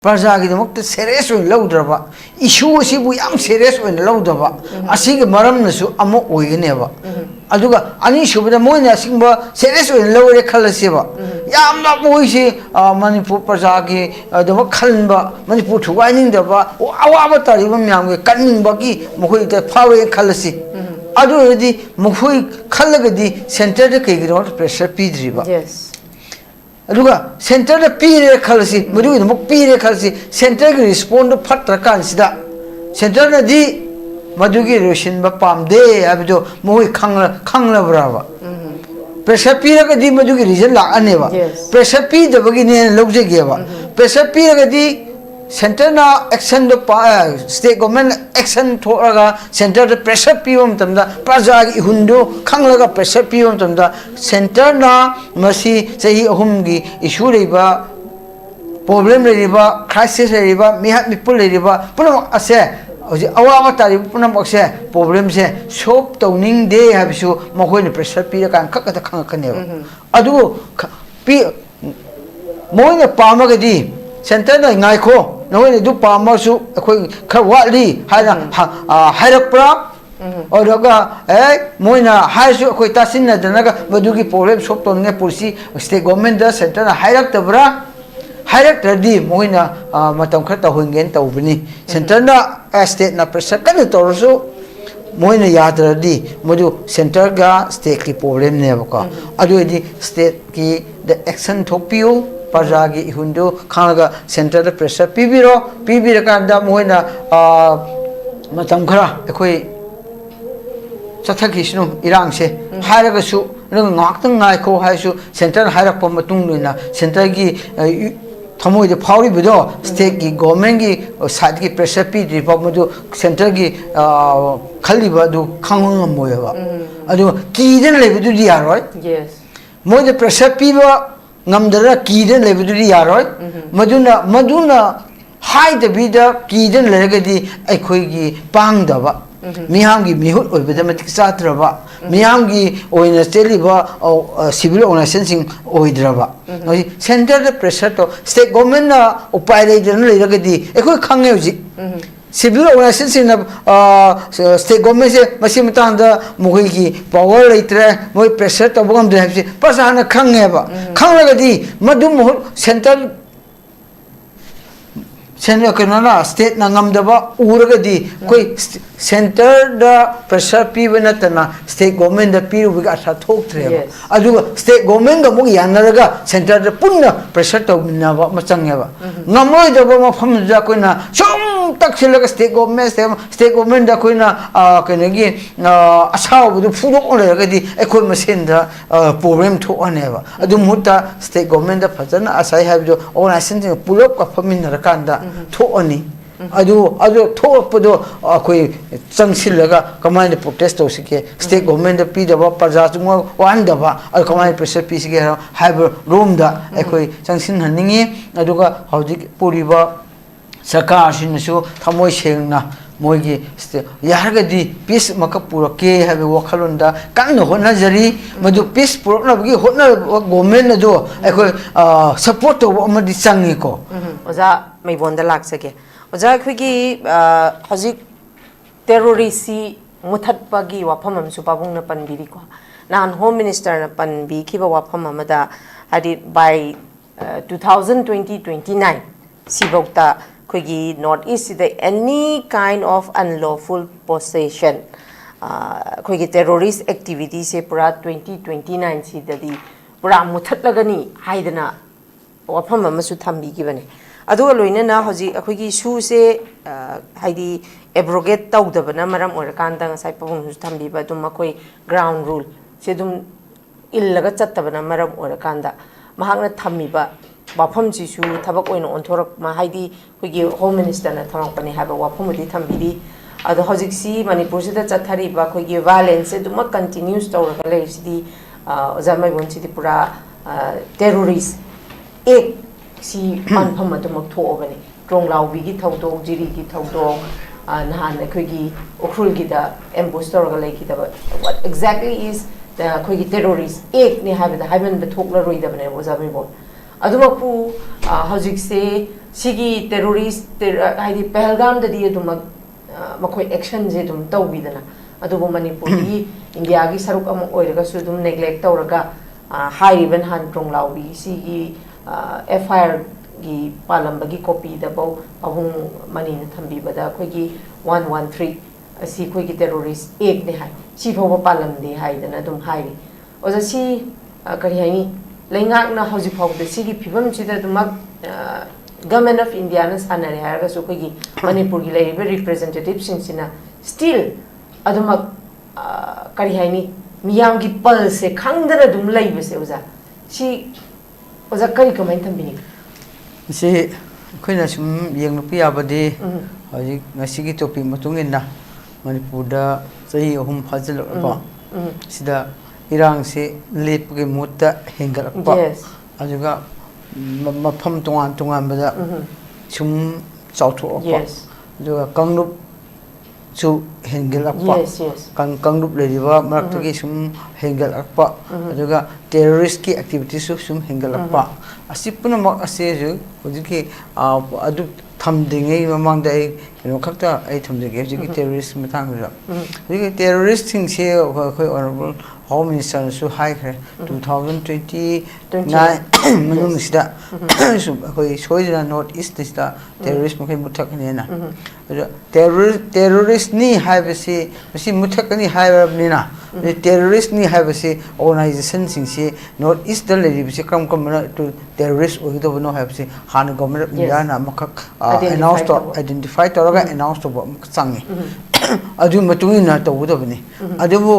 प्रजागीदमक्ता serious oin lawdraba issue asibu yam serious oin lawdaba asigi maramnasu amo oiganeba aduga ani subada moina asingba serious oin lawre khalasiba yamna boisi manipur prajagi adama khalba manipur thuwaining daba awaba tariba myamge kaningba ki mohoi ta phawe khalasi adu edi mohoi khallagadi center de kegiro pressure pidriba yes aduga center da pire khalasi madu no pire khalasi center gi respond phatra kan sida center na di madu gi roshin ba pam de abdo moi khangla brava pressure pire ga di madu gi reason la ane ba pressure pi da bagi ne logje ge ba pressure pire ga di center na action do state government action thoraga center da pressure pi om tamda praja gi hundo khangla ga pressure pi om tamda center na masi sahi ahum gi issue reiba problem reiba crisis reiba mihat mipul reiba punam ase oji awa tari punam ase problem se solve towning de habisu mohoi ne pressure pi kan khakata khangakane adu pi moina pama ga di center na ngai kho noi du pa ma su khoi khawali haina hairakpra oraga moina haisu khoi tasin na danaga madugi problem solve to nge policy state government da center na hairak tabra hairak tadi moina matam kha ta hoingen tawbini center na state na pressure kan to su moina yadra di modu center ga state ki problem ne ba adu di state ki the action thopiu Parjagi Hundo Kanaga Center the pressure Pibiro Kanda Moina Matamkara Ekoi Satakishno Irangse Haragasu Naktan Naiko Haisu Center Harapomatunga Center Gi Tomo the Power Bido State Gi Gomengi Sadki pressure P Republic Center Gi Kaliba do Kanga Moeva Ado Kiden Levidu Diaroi yes Mo the pressure Piba ngamdara kiden lebuduri yaroi maduna hai de bida kiden legadi ekhoi gi pangdaba miham gi mihut oibeda matik satraba miham gi oina teliba civil organization sing oidraba center the pressure to state government na upai legadi ekhoi khange uji civil organization state government se masi matanda mohoi gi power leitre moi pressure to bogam de hapsi pasana khangeba khanglagadi madum center Senior Kanana state Nangamdaba Uragadi Koi center the pressure Pivanatana state government the Piru Vigasa talk to Adu state government the Mugianaga center the Puna pressure to Minava Masangeva Namoy the Boma from Zakuna Chum Taxilaka state government the Kuna Kanagi Asha with the food already Equipment program to Oneva Adumuta state government the Patana as I have your own licensing pull up of Paminarakanda Tony. Adu Topodo, Akui Sansilaga, command protest of state government, the Pidava, Pazazuma, Wandava, a command pressure piece, have room da, Equi Sansin Haningi, Aduga, Haudik Puriba, Sakash in the show, Tamoy Shengna. Moigi Yargadi, peace Makapura, K, have a Wakalunda, Kano Honazari, Madu peace Purnabi, Hona Gomen do, I support of Omadi Sangiko. Oza may wonder lax again. Oza Quiggy Hazik terroristi Mutatbagi Wapamam Supabuna Panbirico. Now, Home Minister Panbi Kiba Wapamamada had it by 2029. Sibokta. Quiggy Northeast any kind of unlawful possession. Quiggy terrorist activities se pura 2029 si dadi pura muthatlagani haidana wafam amasu thambi gibane aduga loina na hoji quiggy su se haidi abrogate tawdabana maram orakanda ngasai pabung su thambi ba dum makoi ground rule se dum illaga chattabana maram orakanda mahakna thammi ba Wapam Jisu, Tabak on Torok Mahidi, we give Home Minister and Tampani have a Wapumudi Tambidi, other Hoziksi, Manipusita Chatari, Bakogi violence, Duma continues to organize the Zamai City Pura terrorists. Egg see Panpamatumak to Obani, Drong Lao, Bigi Taudo, Jiriki Taudo, and Han, the Quiggy, Okrulgida, and Bustor Lake. What exactly is the Quiggy terrorists? Egg, they have the Hyman, the Tokla Reader, was a ꯑꯗꯨꯃꯛꯄꯨ ꯍꯧꯖꯤꯛꯁꯦ ꯁꯤꯒꯤ terrorist ꯍꯥꯏꯗꯤ ꯄꯦꯍꯜꯒꯥꯝꯗꯗꯤ ꯑꯗꯨꯃꯛ ꯃꯈꯣꯏ ꯑꯦꯛꯁꯟꯁꯦ ꯑꯗꯨꯝ ꯇꯧꯕꯤꯗꯅ ꯑꯗꯨꯕꯨ ꯃꯅꯤꯄꯨꯔꯒꯤ ꯏꯟꯗꯤꯌꯥꯒꯤ ꯁꯔꯨꯛ ꯑꯃ ꯑꯣꯏꯔꯒꯁꯨ ꯑꯗꯨꯝ ꯅꯦꯒ꯭ꯂꯦꯛ ꯇꯧꯔꯒ ꯍꯥꯏꯔꯤꯕ ꯅꯍꯥꯟ ꯇ꯭ꯔꯣꯡꯂꯥꯎꯕꯤ ꯁꯤꯒꯤ FIR ꯒꯤ ꯄꯥꯜꯂꯝꯕꯒꯤ ꯀꯣꯄꯤꯗꯐꯥꯎ ꯑꯍꯨꯝ ꯃꯅꯤꯅ ꯊꯝꯕꯤꯕꯗ ꯑꯩꯈꯣꯏꯒꯤ 113 ꯑꯁꯤ ꯑꯩꯈꯣꯏꯒꯤ ꯇꯦꯔꯣꯔꯤꯁ ꯑꯦꯛꯅꯦ ꯍꯥꯏ ꯁꯤ ꯐꯥꯎꯕ ꯄꯥꯜꯂꯝꯗꯦ ꯍꯥꯏꯗꯅ ꯑꯗꯨꯝ ꯍꯥꯏꯔꯤ ꯑꯣꯖꯥ ꯁꯤ ꯀꯔꯤ ꯍꯥꯏꯅꯤ ꯂꯩꯉꯥꯛꯅ ꯍꯧꯖꯤꯛ ꯐꯥꯎꯕꯗ ꯁꯤꯒꯤ ꯐꯤꯕꯝꯁꯤꯗ ꯑꯗꯨꯃꯛ ꯒꯚꯔꯟꯃꯦꯟꯠ ꯑꯣꯐ ꯏꯟꯗꯤꯌꯥꯅ ꯁꯥꯟꯅꯔꯦ ꯍꯥꯏꯔꯒꯁꯨ ꯑꯩꯈꯣꯏꯒꯤ ꯃꯅꯤꯄꯨꯔꯒꯤ ꯂꯩꯔꯤꯕ ꯔꯤꯄ꯭ꯔꯖꯦꯟꯇꯦꯇꯤꯚꯁꯤꯡꯁꯤꯅ ꯁ꯭ꯇꯤꯜ ꯑꯗꯨꯃꯛ ꯀꯔꯤ ꯍꯥꯏꯅꯤ ꯃꯤꯌꯥꯝꯒꯤ ꯄꯜꯁꯦ ꯈꯪꯗꯅ ꯑꯗꯨꯝ ꯂꯩꯕꯁꯦ ꯑꯣꯖꯥ ꯁꯤ ꯑꯣꯖꯥ ꯀꯔꯤ ꯀꯃꯥꯏꯅ ꯊꯝꯕꯤꯅꯤ ꯁꯤ ꯑꯩꯈꯣꯏꯅ ꯁꯨꯝ ꯌꯦꯡꯂꯛꯄ ꯌꯥꯕꯗꯤ ꯍꯧꯖꯤꯛ ꯉꯁꯤꯒꯤ ꯇꯣꯄꯤꯛ ꯃꯇꯨꯡ ꯏꯟꯅ ꯃꯅꯤꯄꯨꯔꯗ ꯆꯍꯤ 3 ꯐꯥꯖꯤꯜꯂꯛꯂꯕ ꯁꯤꯗ ꯏꯔꯥꯡꯁꯤ ꯂꯦꯞꯄꯒꯤ ꯃꯍꯨꯠꯇ ꯍꯦꯟꯒꯠꯂꯛꯄ ꯑꯗꯨꯒ ꯃꯐꯝ ꯇꯣꯉꯥꯟ ꯇꯣꯉꯥꯟꯕꯗ ꯁꯨꯝ ꯆꯥꯎꯊꯣꯛꯂꯛꯄ ꯑꯗꯨꯒ ꯀꯥꯡꯂꯨꯞꯁꯨ ꯍꯦꯟꯒꯠꯂꯛꯄ ꯀꯥꯡꯂꯨꯞ ꯂꯩꯔꯤꯕ ꯃꯔꯛꯇꯒꯤ ꯁꯨꯝ ꯍꯦꯟꯒꯠꯂꯛꯄ ꯑꯗꯨꯒ ꯇꯦꯔꯣꯔꯤꯁꯀꯤ ꯑꯦꯛꯇꯤꯚꯤꯇꯤꯁꯨ ꯁꯨꯝ ꯍꯦꯟꯒꯠꯂꯛꯄ ꯑꯁꯤ ꯄꯨꯝꯅꯃꯛ ꯑꯁꯤ ꯍꯧꯖꯤꯛꯀꯤ ꯑꯗꯨ ꯊꯝꯗ꯭ꯔꯤꯉꯩ ꯃꯃꯥꯡꯗ ꯑꯩ ꯀꯩꯅꯣ ꯈꯛꯇ ꯑꯩ ꯊꯝꯖꯒꯦ ꯍꯧꯖꯤꯛꯀꯤ ꯇꯦꯔꯣꯔꯤꯁꯀꯤ ꯃꯇꯥꯡꯗꯨꯗ ꯍꯧꯖꯤꯛꯀꯤ ꯇꯦꯔꯣꯔꯤꯁꯁꯤꯡꯁꯤ ꯑꯩꯈꯣꯏ ꯑꯣꯅꯔꯦꯕꯜ ꯍꯣꯝ ꯃꯤꯅꯤꯁꯇꯔꯅꯁꯨ ꯍꯥꯏꯈ꯭ರೆ 2029 ꯃꯅꯨꯡꯁꯤꯗ ꯑꯩꯈꯣꯏ ꯁꯣꯏꯗꯅ ꯅꯣꯔꯠ ꯏꯁꯇꯁꯤꯗ ꯇꯦꯔꯣꯔꯤꯁ ꯃꯈꯩ ꯃꯨꯠꯊꯠꯀꯅꯤꯅ ꯑꯗꯨ ꯇꯦꯔꯣꯔꯤꯁꯅꯤ ꯍꯥꯏꯕꯁꯤ ꯃꯁꯤ ꯃꯨꯠꯊꯠꯀꯅꯤ ꯍꯥꯏꯔꯕꯅꯤꯅ ꯇꯦꯔꯣꯔꯤꯁꯅꯤ ꯍꯥꯏꯕꯁꯤ ꯑꯣꯔꯒꯅꯥꯏꯖꯦꯁꯟꯁꯤꯡꯁꯤ ꯅꯣꯔꯠ ꯏꯁꯇ ꯂꯩꯔꯤꯕꯁꯤ ꯀꯔꯝ ꯀꯔꯝꯕꯅ ꯇꯦꯔꯣꯔꯤꯁ ꯑꯣꯏꯒꯗꯕꯅꯣ ꯍꯥꯏꯕꯁꯤ ꯍꯥꯟꯅ ꯒꯣꯚꯔꯟꯃꯦꯟꯠ ꯑꯣꯐ ꯏꯟꯗꯤꯌꯥꯅ ꯑꯃꯈꯛ ꯑꯥꯏꯗꯦꯟꯇꯤꯐꯥꯏ ꯇꯧꯔꯒ ꯑꯦꯅꯥꯎꯟꯁ ꯇꯧꯕ ꯑꯃꯈꯛ ꯆꯪꯉꯤ ꯑꯗꯨꯒꯤ ꯃꯇꯨꯡ ꯏꯟꯅ ꯇꯧꯒꯗꯕꯅꯤ ꯑꯗꯨꯕꯨ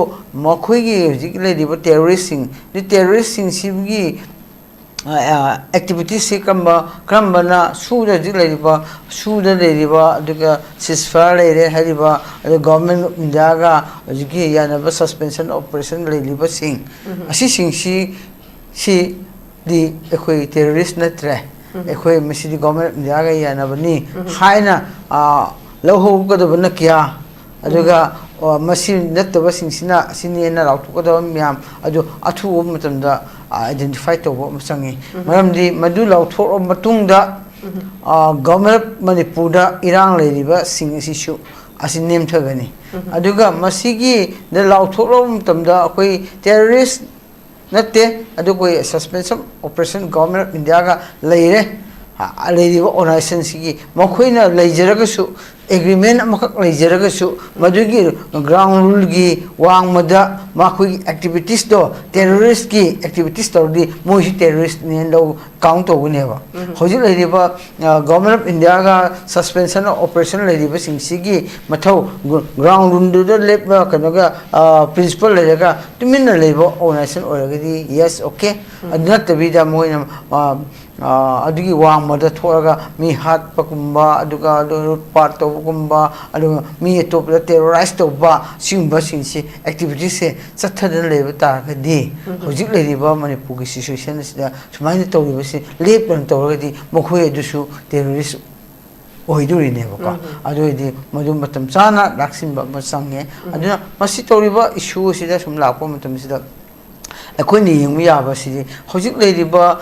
ꯃꯈꯣꯏꯒꯤ ꯍꯧꯖꯤꯛ ꯂꯩꯔꯤꯕ ꯇꯦꯔꯣꯔꯤꯁꯁꯤꯡꯁꯤꯒꯤ activities karambana suda jilaiba suda leriba aduga ceasefire lere hariba adu government india ga ajiki yanaba suspension operation leriba sing asi sing si di ekoi terrorist natre ekoi mesidi government india ga yanaba ni haina lohho gadabna kya aduga masi nattaba singsina asini na rautukada myam adu athu matamda identify tawba masangi maramdi madu lauthor matungda government manipurda irang leiriba sing asisu asin nem thagani aduga masigi da lauthor matamda akoi terrorist natte adu koi suspension operation government of india ga leire leiriba organization sigi makhoina leijaraga agreement amakak leijaraga madugi ground rule gi wangmada makhui activities do terrorist ki activities tawdi moi terrorist ne lo count tawuneba hoji leiriba government of india ga suspension operation leiriba singsigi mathau ground rule do leba kanoga principal lejaga tuminna leibo organization oragadi yes okay adna tabida moina adugi wangmada thoraga mi hat pakumba aduga part tawgumba aduga mi top terrorize tawba singba singsi activities se chathadana leba taragadi hojik leriba manipur gi situation sida sumaina tawriba se leplan tawragadi mokhoi adusu terrorist oidurine baka aduidi madum matam chana laksinba masange aduna masi tawriba issue sida sum lakpa matam sida ꯑꯩꯈꯣꯏꯅ ꯌꯦꯡꯕ ꯌꯥꯕꯁꯤꯗꯤ ꯍꯧꯖꯤꯛ ꯂꯩꯔꯤꯕ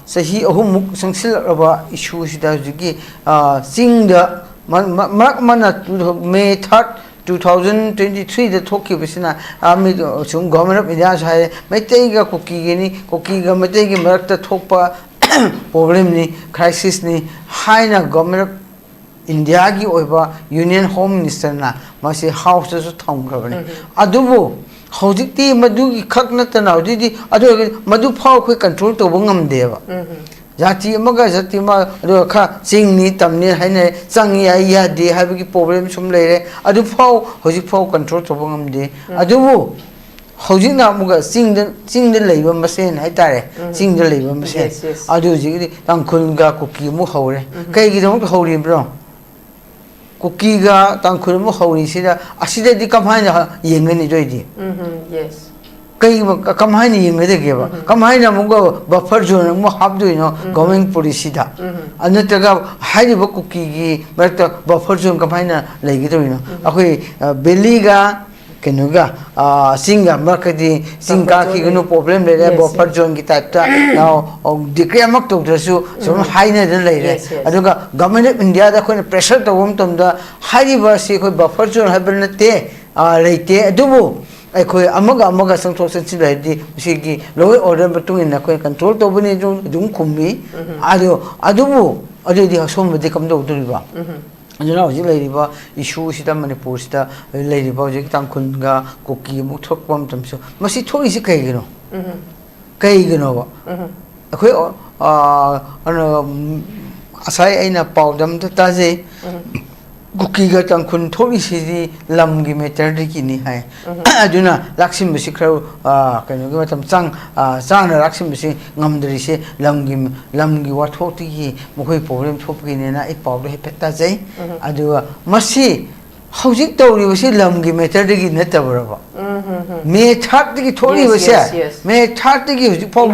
ꯆꯍꯤ ꯑꯍꯨꯝꯃꯨꯛ ꯆꯪꯁꯤꯜꯂꯛꯂꯕ ꯏꯁꯨꯁꯤꯗ ꯍꯧꯖꯤꯛꯀꯤ ꯆꯤꯡꯗ ꯃꯔꯛ ꯑꯃꯅ ꯃꯦ 3, 2023ꯗ ꯊꯣꯛꯈꯤꯕꯁꯤꯅ ꯁꯨꯝ ꯒꯣꯚꯔꯟꯃꯦꯟꯠ ꯑꯣꯐ ꯏꯟꯗꯤꯌꯥꯁꯨ ꯍꯥꯏꯔꯦ ꯃꯩꯇꯩꯒ ꯀꯨꯀꯤꯒꯤꯅꯤ ꯀꯨꯀꯤꯒ ꯃꯩꯇꯩꯒꯤ ꯃꯔꯛꯇ ꯊꯣꯛꯄ ꯄ꯭ꯔꯣꯕ꯭ꯂꯦꯝꯅꯤ ꯈ꯭ꯔꯥꯏꯁꯤꯁꯅꯤ ꯍꯥꯏꯅ ꯒꯣꯚꯔꯟꯃꯦꯟꯠ ꯑꯣꯐ ꯏꯟꯗꯤꯌꯥꯒꯤ ꯑꯣꯏꯕ ꯌꯨꯅꯤꯌꯟ ꯍꯣꯝ ꯃꯤꯅꯤꯁꯇꯔꯅ ꯃꯁꯤ ꯍꯥꯎꯁꯇꯁꯨ ꯊꯝꯈ꯭ꯔꯕꯅꯤ ꯑꯗꯨꯕꯨ hojikti madugi khak natana hojidi adu madu phau khoi control tawba ngamdeba jati amaga jati ma adu kha singni tamni haine changi ai ya de habigi problem sum leire adu phau hojik phau control tawba ngamde adu hojikna amuga singda leiba masen hai tare singda leiba masen adu jigi tangkhulga kuki mu hore kai gi dong hori bro kuki ga tangkhul mu hori sida asida di kamhaina yengani joidi yes kai kamhaina yengade geba kamhaina mugo buffer zone mu habduino government policy da anataga haiba kuki gi marta buffer zone kamhaina legidoino akoi belly ga kenuga singa marketi singka ki gunu problem le re buffer zone ki type ta now decree amak to drasu some high na den le re aduga government of India da khoi pressure to wom tom da high ba si khoi buffer zone habel na te leite adubu khoi amaga sang thok san chi di si ki law order batung in na khoi control to bani jung khummi adubu adi som de kam do duriba ajuna hoji leiriba issue sida manipur sida leiriba hoji tangkhunga koki mu thokpam tamso masi thoi si kaigino kaigino ba akhoi ana asai aina pawdam ta je koki ga tangkhun thoi si lamgi meter ki ni hai ajuna laksim bisi khau kaino ga tam chang na laksim bisi ngamdri se lamgi wathok ti ki mokoi problem thop ki ne na I pawdo he petta jai adu masi hojik tawri bisi lamgi meter ki ne tabra me thak ki thori bisi me thak ki hojik phaw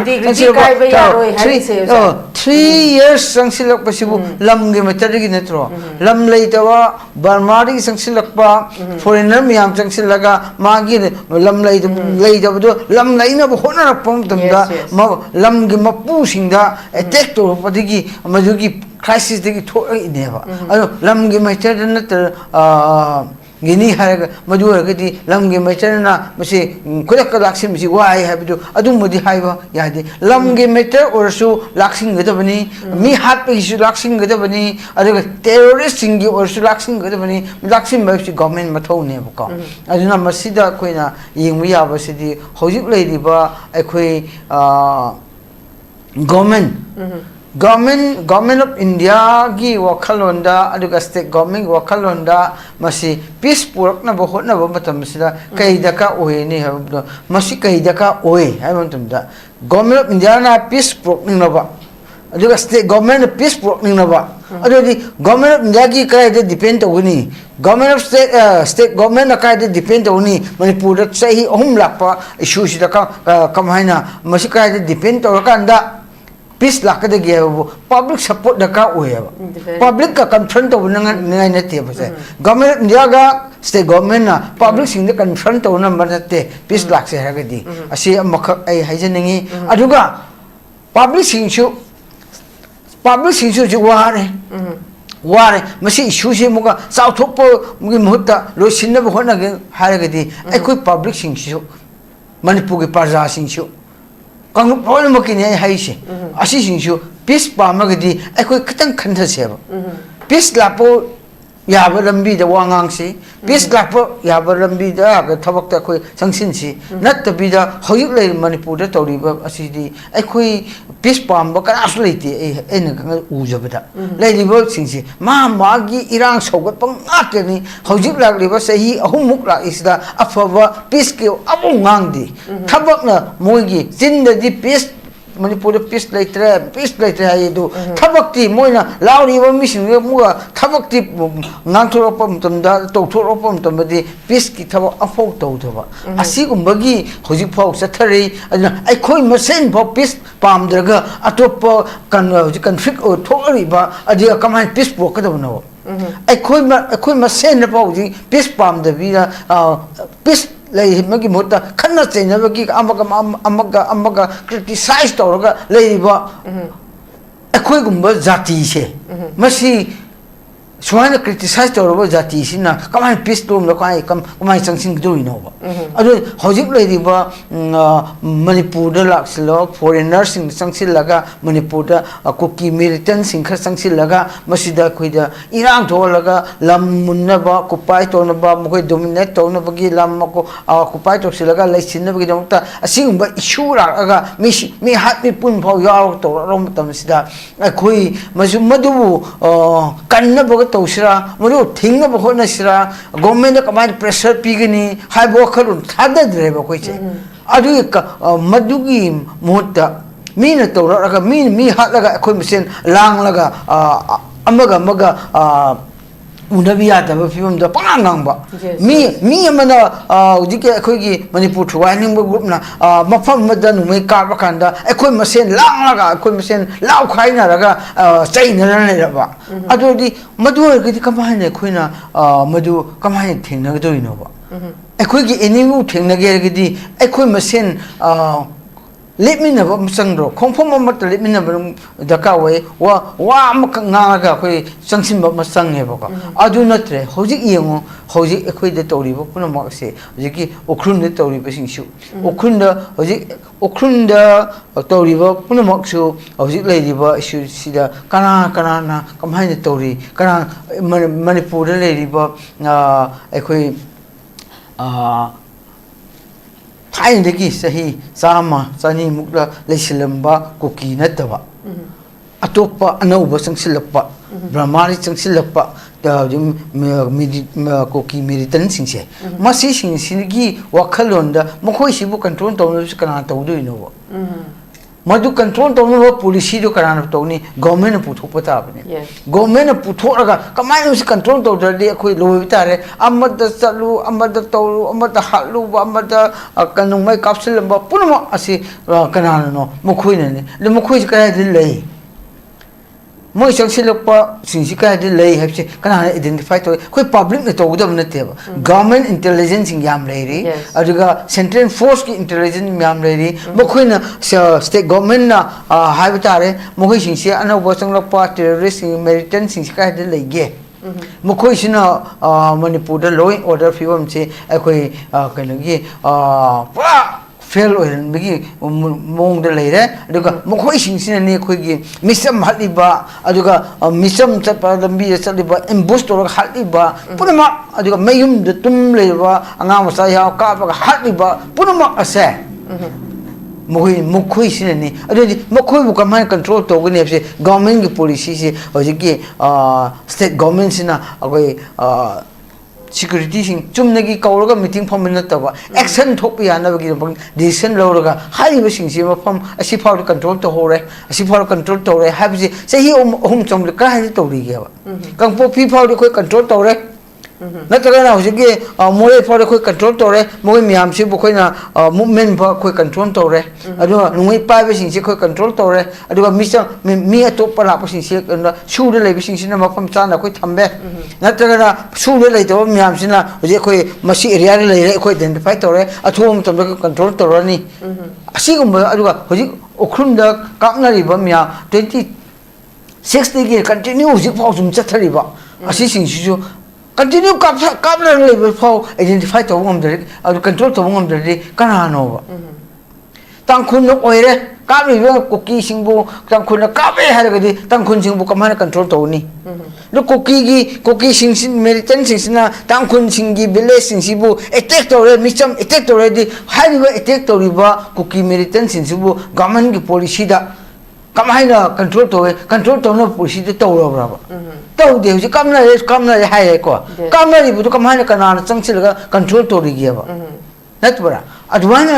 3 years sangsilak pasibu lamgi meter ki ne tro lam leitawa Burma ri sangsilak pa foreigner miyam sangsilaga magi lam leitawa do lam leina bo hona pom tamda lam gi mapu singda attack to padigi majugi crisis de ki thoi neba ado lam gi meter na gini haraga madu haragati lamgi meterna masi kudak laksim masi wai habidu adum modi haiba yadi lamgi meter orsu laksim gadabani mi hat pe isu laksim gadabani aduga terrorist singi orsu laksim gadabani laksim ba government mathau ne bako aduna masida koina yingwi yaba sidi hojik leiriba akhoi government of India gi wakhalonda aduga state government wakhalonda masi peace purak na bo hotna bo matam sida kaidaka oe ni habdo masi kaidaka oe haibon tumda government of India na peace purak ning ba aduga state government peace purak ning ba adudi government of India gi kai de depend tawni government of state government na kai de depend tawni manipur da sahi ahum lakpa issue sida ka kamhaina masi kai de depend tawkanda peace lakade ge public support da ka oya public ka confront to ngai na te base government India ga state government na public sing da confront to na mar te peace lak se hagadi asi makak ai haijaningi aduga public sing chu ju ware masi issue se muga south thok po mugi muhta lo sinna bo hona ge haragadi ai koi public sing chu manipur ge parja sing chu kang problem makini hai se asi singsu peace pamagadi akoi khitang khantha seba peace lapo yaba lambi da wangang si peace lapo yaba lambi da ga thabak ta khoi sangsin si nat bi da hoyuk lai manipur da tori ba asi di akoi peace pam ba kana asliti en ga ujabada lai li bo singsi magi irang sogat pang ateni hoyuk lak li ba sahi ahumuk la isda afaba peace ke abu ngang di thabak na moigi jinda di peace manipur peace later ai do thabakti moina lauri ba mission muga thabakti nangthorapam tamda tawthorapam tamdi peace ki thabak afau tawthaba asigumagi hojik phau chathari adna ai khoi masen bo peace pamdraga atopa kan hojik conflict o thori ba adi kamai peace pro kadabno ai khoi masen na phau ji peace pamda bi peace lay magi mota khanna chena bagi amaga criticize tawraga leiba akhoi gumba jati se masi suana criticize tawraba jati sina kamai peace tom la kai kamai changsing do ino ba adu hojik leiba manipur da laksilo foreigners sing changsil laga manipur da koki militant sing kha changsil laga masida khoida irang tholaga lam munna ba kupai to na ba mokoi dominate to na bagi lam ko kupai to silaga laisin na bagi dongta asing ba issue ra aga mi hat mi pun phau yaw to rom tam sida khoi madu kanna ba to sira madu thinga ba hona sira government ka mai pressure pigani hai bo kharu thada dre ba koi che adu ka madugi mohta mina to raga mi hat laga khoi misen lang laga amaga unabi yada ba film da pangang ba mi amana ujike khoi gi manipur thwaining group na mafam madan umai ka ba kanda khoi masen lang laga khoi masen lau khaina raga chaina na ba adu di madu gi kamai ne khoi na madu kamai thingna do ino ba ꯑꯩꯈꯣꯏꯒꯤ animal ꯊꯦꯡꯅꯒꯦꯔꯒꯗꯤ ꯑꯩꯈꯣꯏ ꯃꯁꯦꯟ ꯂꯦꯞꯃꯤꯟꯅꯕ ꯑꯃ ꯆꯪꯗ꯭ꯔꯣ ꯈꯣꯡꯐꯝ ꯑꯃꯠꯇ ꯂꯦꯞꯃꯤꯟꯅꯕ ꯗꯔꯀꯥꯔ ꯑꯣꯏ ꯋꯥ ꯑꯃꯈꯛ ꯉꯥꯡꯉꯒ ꯑꯩꯈꯣꯏ ꯆꯪꯁꯤꯟꯕ ꯑꯃ ꯆꯪꯉꯦꯕꯀꯣ ꯑꯗꯨ ꯅꯠꯇ꯭ꯔꯦ ꯍꯧꯖꯤꯛ ꯌꯦꯡꯉꯣ ꯍꯧꯖꯤꯛ ꯑꯩꯈꯣꯏꯗ ꯇꯧꯔꯤꯕ ꯄꯨꯝꯅꯃꯛ ꯑꯁꯦ ꯍꯧꯖꯤꯛꯀꯤ ꯎꯈ꯭ꯔꯨꯜꯗ ꯇꯧꯔꯤꯕꯁꯤꯡꯁꯨ ꯎꯈ꯭ꯔꯨꯜꯗ ꯍꯧꯖꯤꯛ ꯎꯈ꯭ꯔꯨꯜꯗ ꯇꯧꯔꯤꯕ ꯄꯨꯝꯅꯃꯛꯁꯨ ꯍꯧꯖꯤꯛ ꯂꯩꯔꯤꯕ ꯏꯁꯨꯁꯤꯗ ꯀꯅꯥꯅ ꯀꯃꯥꯏꯅ ꯇꯧꯔꯤ ꯀꯅꯥ ꯃꯅꯤꯄꯨꯔꯗ ꯂꯩꯔꯤꯕ ꯑꯩꯈꯣꯏ ꯊꯥꯏꯅꯗꯒꯤ ꯆꯍꯤ 100-150ꯃꯨꯛꯇ ꯂꯩꯁꯤꯜꯂꯝꯕ ꯀꯨꯀꯤ ꯅꯠꯇꯕ ꯑꯇꯣꯞꯄ ꯑꯅꯧꯕ ꯆꯪꯁꯤꯜꯂꯛꯄ ꯕ꯭ꯔꯍ꯭ꯃꯥꯔꯤ ꯆꯪꯁꯤꯜꯂꯛꯄ ꯀꯨꯀꯤ ꯃꯤꯂꯤꯇꯦꯟꯁꯤꯡꯁꯦ ꯃꯁꯤꯁꯤꯡꯁꯤꯒꯤ ꯋꯥꯈꯜꯂꯣꯟꯗ ꯃꯈꯣꯏꯁꯤꯕꯨ ꯀꯟꯇ꯭ꯔꯣꯜ ꯇꯧꯅꯕꯁꯤ ꯀꯅꯥꯅ ꯇꯧꯗꯣꯏꯅꯣꯕ मधु कंट्रोल तौन पुलिसी जो कराना तौनी गवर्नमेंट पुथोप ताबने गवर्नमेंट पुथोरगा कमाय उस कंट्रोल तौदरदि अखोय लोय तारे अमद चलु अमद तौरु अमद हालु अमद कनुमै कापसिलंबा पुनम असि कनानो मखोयने ले मखोय काय दि लई मोय संसिलपा सिंसि काय दि लई हैबसे कनाना आइडेंटिफाई तो कोई पब्लिक ने तौदब नतेबा गवर्नमेंट इंटेलिजेंस याम लेरी अदुगा सेंट्रल फोर्स की इंटेलिजेंस याम लेरी मखोयना स्टेट गवर्नमेंट ना हाइब तारे मखोय सिंसि अनौबा संगलपा टेररिस्ट मेरिटेंट सिंसि काय दि लईगे मखोयसिना मणिपुरदा लॉ एंड ऑर्डर फिवम से अखोय कनगी पुरा फेल ओइरनबगी मोंगदा लेरे अदुगा मखोयसिंसिनाने अखोयगी मिसम हलिबा अदुगा मिसम चपा लंबी चलिबा एम्बुश तोरग हलिबा पुनमा अदुगा मयुमद तुम लेबा अंगा मसा या काबगा हलिबा पुनमा असे मखोयसिनाने अदुदि मखोयबु कमाय कंट्रोल तोगने हबसे गवर्नमेंट की पॉलिसी से हजिकी state government Cina अखोय security sing chumnagi kawraga meeting phom nataba action thok yanabagi decision lawraga hariba sing si mafam asi faw control to hore asi faw control to re habji sehi chom ka ha to ri ge ba kang po pi faw ko control to re नतगना होजिगे मोरे फारे कोई control तोरे मोय मियाम से बो Koyna movement बा कोई control तोरे अदु नुई पाइबे सिंग से कोई कंट्रोल तोरे अदु मी अतोप ला सिंग से सुदे लेबे सिंग से मफम चाना कोई थंबे नतगना सुदे लेतो मियाम सिना होजे कोई मसी एरिया रे लेरे कोई आइडेंटिफाई तोरे अथोम तम कंट्रोल तोरनी असिगुम अदु होजि उखरुंदा कापनारिबा मिया 26 दिगे कंटिन्यू होजि फाव जुम चथरिबा असि सिंग सिजु कंटिन्यू कापना लेवल फाउ आइडेंटिफाई तो ngomdari adu control to ngomdari kanano ba tangkhun oire kabriba cookie singbu tangkhun kabe haragadi tangkhun singbu kamana control to ni lu cookie sing militant singsina tangkhun singi village singsibu attack to re micham attack to re di hariba attack to riba cookie militant singsibu government ki policy da कमाइना control तो ना police दे तौरबरा तौ दे हुजि कामना हाय को कामना रि बुदु कमाइना कनाना चंगसिलगा control तो रिगेबा नतबरा अदवाना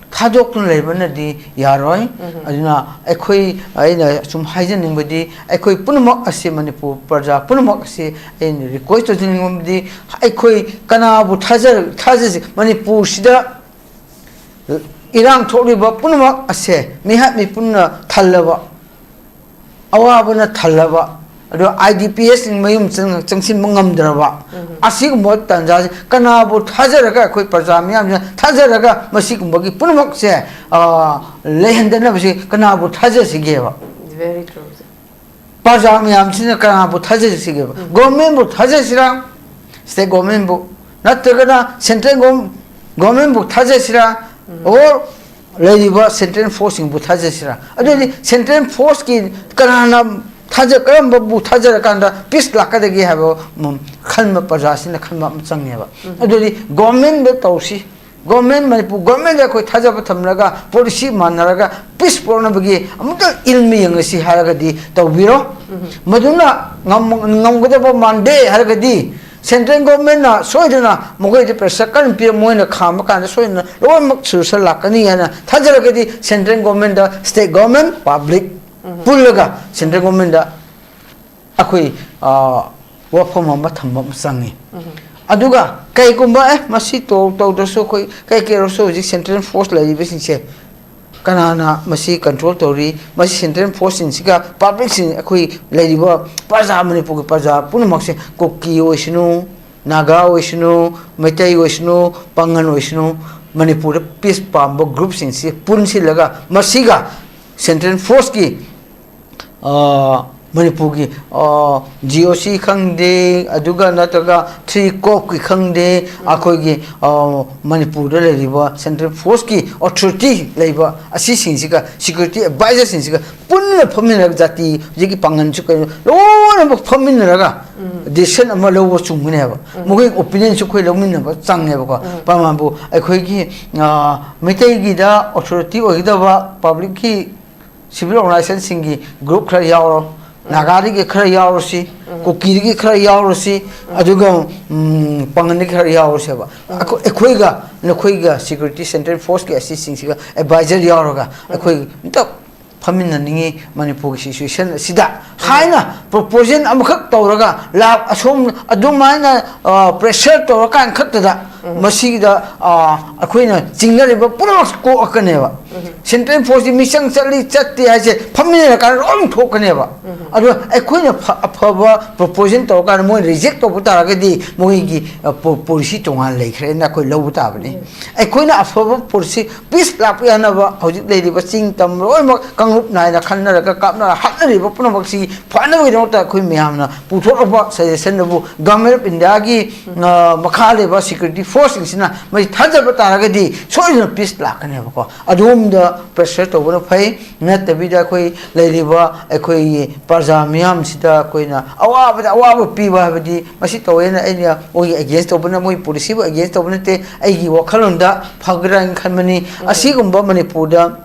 थादोक न लेबना दि यारोय अदुना एखोय आइना सुम हाइजनिंगबदि एखोय पुनमक असे मणिपुर प्रजा पुनमक असे इन रिक्वेस्ट दिनिंगबदि एखोय कनाबु थाजर मणिपुर सिदा इरांग थोड़ीबा पुनमक असे मिहात मी पुन्न थल्लबा अवाबना थल्लबा अदो आईडीपीएस मयुम चंगसिन मंगमद्रबा असिगुम तंजा कनाबु थाजरगा कोई प्रजा मियाम थाजरगा मसिगुमबगी पुनमक से लेहंदना बसी कनाबु थाजसिगेबा वेरी ट्रू प्रजा मियाम सिन कनाबु थाजसिगेबा गवर्नमेंट बु थाजसिरा स्टेट गवर्नमेंट बु नतगना सेंट्रल गवर्नमेंट बु थाजसिरा और लेरिबा सेंट्रल फोर्स इंग बुथाजसिरा अदि सेंट्रल फोर्स की कनाना थाज करम बबु थाजर कांदा पीस लाकदगी हाबो खन्म प्रजासिन खन्म चंगेबा अदि गवर्नमेंट बे तौसी गवर्नमेंट मणिपुर गवर्नमेंट कोई थाजब थमलगा पॉलिसी मानरगा पीस प्रोनबगी अमुक इल्मी यंगसी हारगदी तौबिरो मदुना ngam मानदे हारगदी सेंट्रल गवर्नमेंट ना सोइदना मगोय प्रेशर कन पि मोयना खाम कान सोइना लोमक सुरसल लाकनी याना थाजरगदी सेंट्रल गवर्नमेंट दा state government public Pulga central government दा अखोई वफम अमा थम्बम संगी अदुगा कईकुंबा मसी तो दसो कोई कई के रोसो जी सेंट्रल फोर्स लाइबे सिंसे कनाना मसी कंट्रोल तौरी मसी सेंट्रल फोर्स सिंसिगा पब्लिक सिं अखोई लेरिबा प्रजा मणिपुर प्रजा पुनमक से कोकी ओइसनु Naga oisnu Meitei oisnu Pangan oisnu Manipur peace pamba group sinsi punsi laga masiga Central Force ki Manipur ki GOC khangde aduga nataga 3 Corp ki khangde akhoi ki Manipur da leriba Central Force ki authority leiba asi sinsika security advisor sinsika punna phamina jati jiki pangan chu kai lona ba phamina raga decision ama lobo chungmine ba mugi opinion chu khoi lomina ba changne ba ko pamambu akhoi ki metai gi da authority ogida ba public ki civil organization singi group khara yawo Nagari ke khara yaworsi Kukiri ke khara yaworsi aduga Pangani khara yaworsi ba akhoi ga security central force ke assisting siga advisor yawroga akhoi ta phamina ningi Manipur situation sida haina proposal amakhak tawraga lab asom adumaina pressure tawrakan khaktada masida akoina jingnariba purak ko akaneba Central Force mission chali chatti ase phamina kan rom thokaneba adu akoina aphaba proposal tawrakan mo reject to butaragadi moigi policy tongan leikhre na koi lobu tabani akoina aphaba policy peace lapyana ba hojik leidiba ching tam roi kang Naina Kanara Kapna Hatari Punamoxi, Panama Nota Kumiamna, Putoba suggestion of Government of Indiagi, Makaleva Security Forces, my Tazabataragadi, so in a peace lakaneva. Adum the pressure to one of pay, not the Vida Koi, Ladiva, Equi, Parzamiam, Sita Quina, our Piva, Masito, Enya, or against Obanamui, Policy, against Obanate, Agi Wakalunda, Pagra and Kamani, a Sigum Bomani Puda.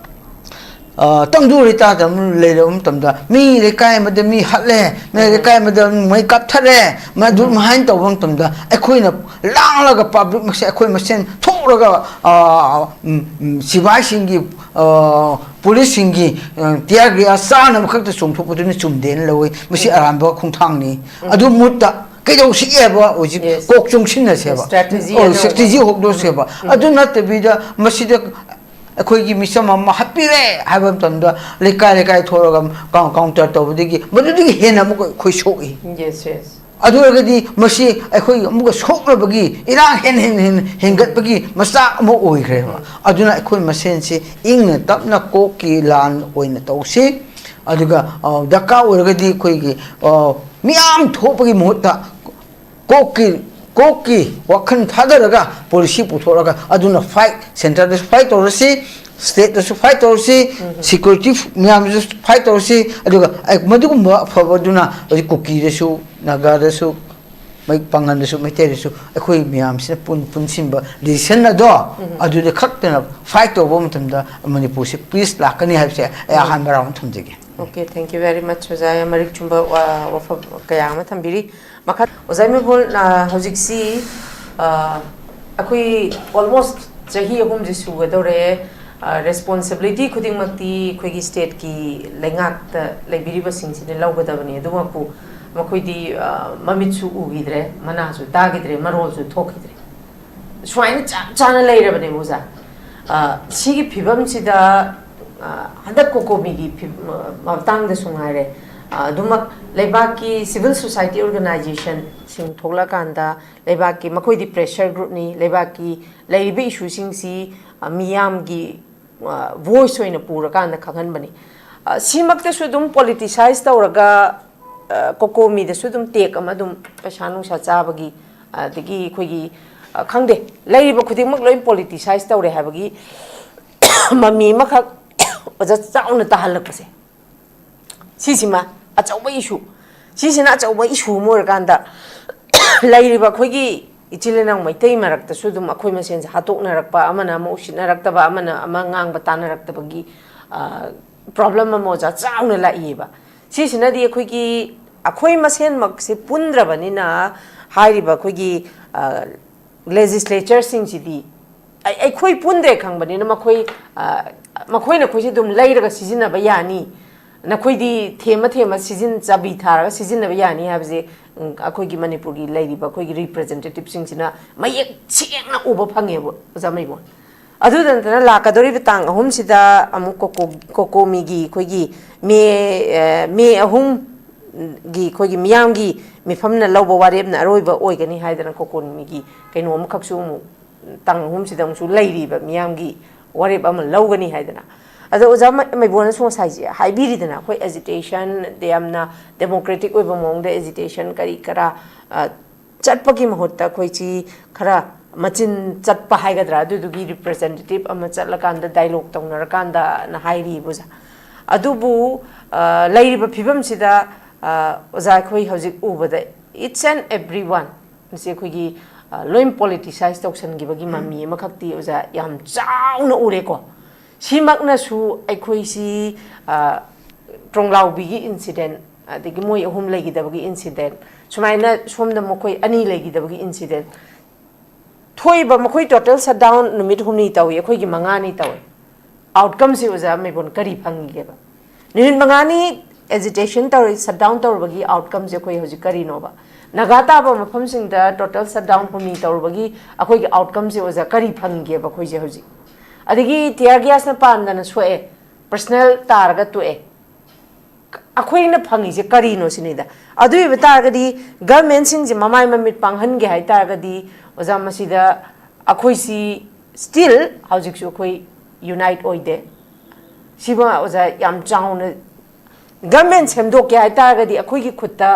Tangdu rita dam lelum tamda mi rekai madam mi hatle me rekai madam mai kap thare madu mahain tawang tamda ekhoina langlaga public mase ekhoi masen thoraga sibai singi police singi tiagi asana makhakta chungthok puduni chumden loi masi aramba khungthang ni adu mutta kaido si eba oji kok chungsin na seba strategy hokdo seba adu natte bida masida akhoi misam amma hapire habam tamda lekai thoragam counter tobdigi madudigi hena mu khoi soki yes aduragadi masi akhoi amuga sokrabagi ira hen hengat bagi masa mo oikre aduna akhoi masensi ingna tapna koki lan oina tawsi aduga daka oragadi khoi gi miam thopagi mohta Koki Wakan Tadaraga, policy Putoraga, Aduna fight, Central fight or see, state fight or see, security Miam fight or see, Aduga, Maduma Favaduna, Cookie the shoe, Nagada soup, make Pangan the soup, Materisu, a quay Miam, Pun Simba, the Senador, Adu the captain of fight of Womatum, Manipusi, please, Lakani have said, I hand around to again. Okay, thank you very much. Ozai Marik Chumba of Kayama Tambiri. Makat Ozai Mebol Hojiksi Akui almost Jahi Home Jisu Wedore responsibility Kuding Makti Quigi State Ki Lengat Liberiba Sings in the Logadavani, Dumaku Makuidi Mamitsu Ugidre, Manasu, Dagidre, Marosu, Tokidre. Swine Channel later Benemuza. Sigi Pibam Sida. Handak koko migi mawtang da sungare dumak leibaki civil society organization sing thogla kanda leibaki makoi di pressure group ni leibaki leibe issue sing si miyam gi voice oina pura kanda khangan bani simak ta sudum politicize tawraga koko mi da sudum tek ama dum pasanu sa chabagi digi khoigi khangde leiba khudimak loi politicize tawre habagi mami makhak Oja chauna tahal pase sisima achauba issue sisina achauba issue mor kanda lairiba khoigi ichilenang maitai marakta sudum akhoi masen hatokna rakpa amana mo usina raktaba amana amangang batana raktabagi problem mo ja chauna laiba sisina di khoigi akhoi masen makse pundrabani na hairiba khoigi legislature sing sidi ai khoi pundre khangbani na makhoi makhoi na khoi dum lairaga sizina ba yani na khoi di thema sizin chabi tharaga sizina ba yani habje akhoi gi manipur gi lairiba khoi gi representative sing sina mayek chengna uba phangebo jamai bo adu dan na lakadori bitang ahum sida amu koko mi gi khoi gi me ahum gi khoi gi miyam gi mifam na loba warep na aroi ba oi gani haidana kokon mi gi kaino am khaksu mu tang hum sidang su leiri ba miyam gi warep am logani haidana ado oja mai bona so sai ji hai biri dana khoi agitation de amna democratic oi ba mong de agitation kari kara chatpa ki mahutta khoi chi khara machin chatpa haigadra du gi representative ama chatlakanda dialogue tongnarakanda na hairi buja adubu leiriba phibam sida oza khoi hojik ubada each and everyone se khoi gi loim politicize toksan gi bagi mami ma khakti oza yam chauna ure ko simakna su aikhoi si tronglau bi gi incident adigi moi ahum legi da bagi incident sumaina somda mokoi ani legi da bagi incident thoi ba mokoi total shutdown numit humni tawi akhoi gi mangani tawi outcome si oza me bon kari phangi ge ba numit mangani agitation tawi shutdown tawi bagi outcome je khoi hoji kari no ba nagata ba mafam sing da total shutdown humni tawi bagi akhoi gi outcome je oza kari phangi ge ba khoi je hoji adigi tear gas na pan na soe personal targa to e akhoi na phangi je kari no sinida adui bata ga di government sing je mamai mamit panghan ge hai ta ga di oza masida akhoi si still hojik su khoi unite oide siba oza yam chauna government semdok ke hai ta ga di akhoi gi khutta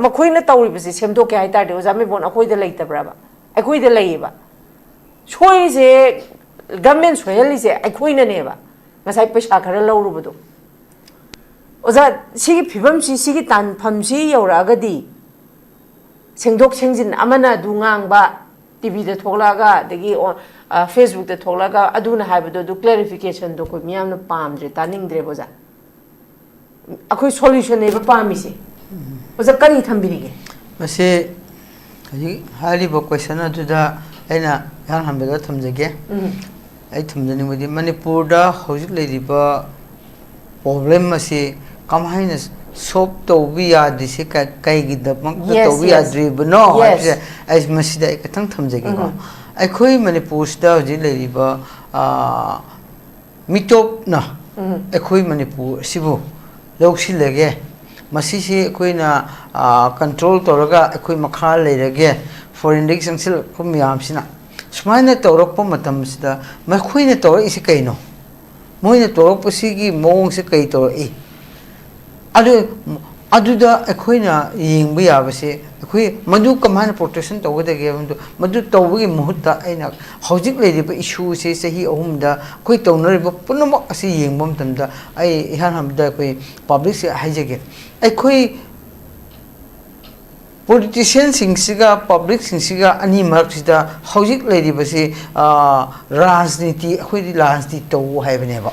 makhoi na tawri bisi semdok ke hai ta de oza me bon akhoi da leita braba akhoi da leiba choi je government soyali je akhoi na ne ba ngasai paisa khara lawru budo oza sigi phibam sigi tan pham si yora ga di sengdok sengjin amana dungang ba tv da tholaga degi facebook da tholaga aduna haibado du clarification do ko miyam na pamdre taning dre boza akhoi solution ne ba pami se oza kari thambirige mase hali bo question adu da aina yan hambeda thamjage ai thumjani modi manipur da hojik leiriba problem ase kamhaina soap to be a disi kai gi da mak to be a drib no as masida ekatang thamjagi ko ai khoi manipur sta hoji leiriba mitop na ai khoi manipur sibu lokshi lege masi se khoi na control toraga khoi makha leirage foreign direct sancil ko miyam sina smaina torok matam sida ma khoi na tor isi kaino moina torok pasigi mong se kai tor e aduda akhoi yingbu yabase akhoi madu kamana protection tawdage madu tawgi muhutta aina hojik leiriba issue se sahi ahumda khoi tawnariba punama asi yingbam tamda ai ihan hamda khoi public se haijage akhoi politician singsiga public singsiga ani marksida hojik leiribase rajniti akhoi rajniti to haibane ba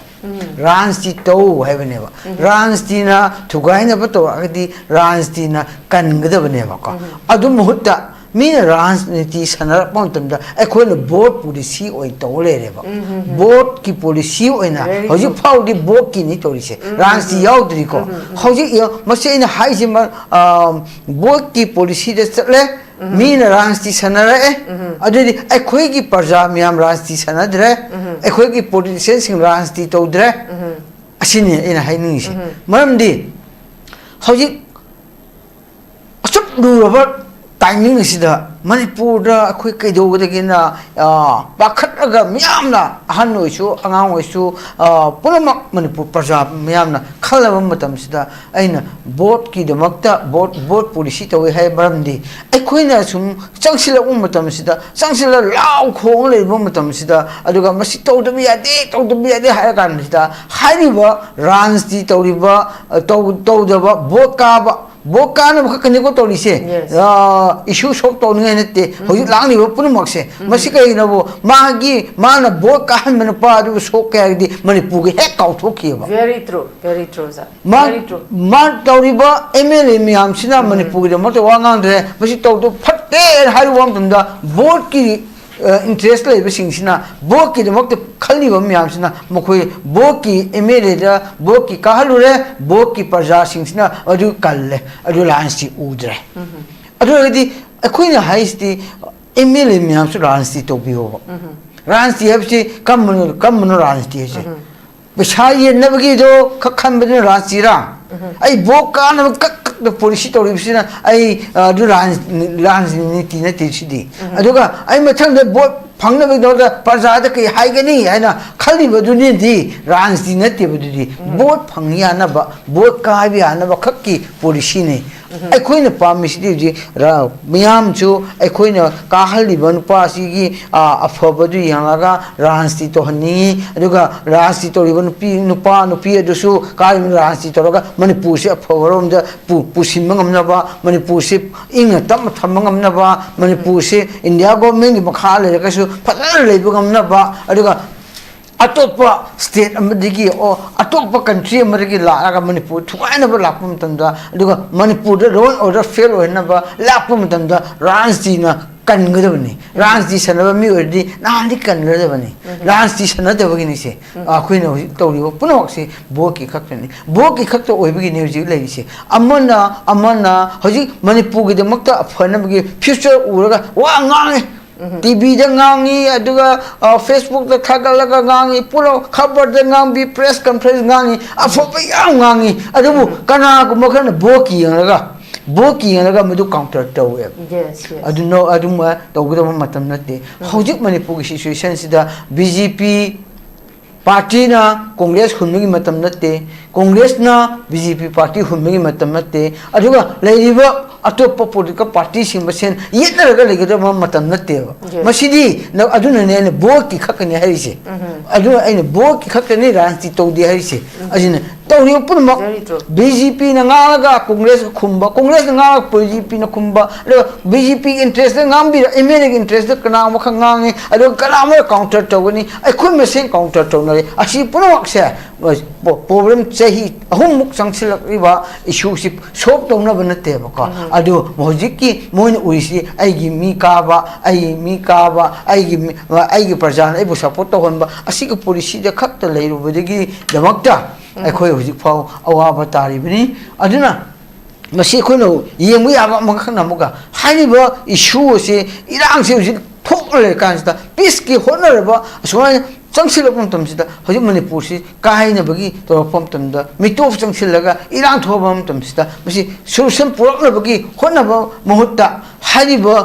rajniti to haibane ba rajniti na thugaina ba to agdi rajniti na kangada ba ko adu muhutta mina rajniti sanar pamtamda akhoi board policy oi to lere ba board ki policy oina hojik faudi board ki ni torise rajniti yaudri ko hojik yo masina haijima board ki policy de chatle mina rajniti sanara adudi akhoi ki parja miyam rajniti sanadre akhoi ki politician sing rajniti to dre asini ina haini si maramdi hojik achap duraba timing sida manipur da akhoi kaido gadagina pakhataga miyamna ahan oisu angang oisu purama manipur praja miyamna khalaba matam sida aina board ki damakta board policy tawi hai baramdi akhoi sum changsila matam sida changsila law khong leiba matam sida aduga masi tawdabi yade hai kan sida hairiba ransti tawriba tawdaba board ka ba Bokana bakani ko torise issue sok to ngene hoji langni bo pun makse masika ina bo magi mana boka han men pa du sok ka di manipur ge hek kaut thoki ba very true sir very true man toriba mla miam sina manipur ge mo to wangang de masi to do phatte haru wam tumda vote ki interest le sina bo ki de mok khali bam yam sina mokhoi bo ki mla da bo ki kahalure bo ki parja sina adu kalle adu lansi udre adu di akhoi na haisti mla myam su lansi to biyo lansi habsi kam ramno lansi je bishai nabgi do khakhan bin lansi ra ai bo ka na kak the policy to ribsina ai du ranjniti na ti sidi aduga ai mathang de bo phangna be do da praja da kai hai gani haina khali ba du ni di ranjdi na ti bu di bo phangya na ba bo ka bi ana ba khakki policy ne ai khoina pamisi di ra miyam chu ai khoina ka hali ban pa si gi afaba du yanga ranjdi to hani aduga ranjdi to riban pi nupa nupi adusu ka ranjdi to ga manipur se afawrom da pusim ngam ba manipur se ing tam tham ngam ba manipur se india government gi makha le ka su phana le bu ngam ba aduga atoppa state amadigi o atoppa country amadigi la ga manipur thuaina ba lapum tanda aduga manipur da law and order fail hoina ba lapum tanda ranjdi na kangadabani ranjdi sanaba mi ordi nandi kangadabani ranjdi sanadabagi ni se akhoi tawri punak se boki khakni boki khakta oibagi ne ji lai se amana hoji manipur gi damakta phanabagi future uraga wa ngangi TV da ngangi aduga Facebook da khagalaga ngangi puro khabar da ngangi press conference ngangi afoba yang ngangi adubu kana ko makana boki yanga madu counter tawe yes aduno aduma tawgudama matam natte hojik manipur gi situation sida BJP party na congress hunmi matam natte congress na BJP party hunmi matam natte aduga leiba atop political party simbasen yetnaraga legedama matam natte masidi na aduna ne boki khakani harise aduna aina boki khakani ranti tawdi harise ajina tawri punma BJP na ngalaga congress khumba congress na ngalaga BJP na khumba BJP interest na ngambi MNA interest kana makha ngangi adu kana ma counter tawni ai khum mesen counter tawnare asi punawak se problem chahi ahum sangsilak riba issue sip sop tawna banate baka adu hojiki moin uisi aigi mi kaba aigi prajan ai bu support to honba asi ko policy da khakta leiru bodigi damakta ai khoi hojik phau awaba tari bini aduna masi khono yemu yaba makhna muga haiba issue se irang se hojik thokle kansta peace ki honorable aswa changsilapum tamsida hojik manipur si kaina bagi torpam tamda mitof changsilaga irang thobam tamsida masi solution purakna bagi honaba mahutta haiba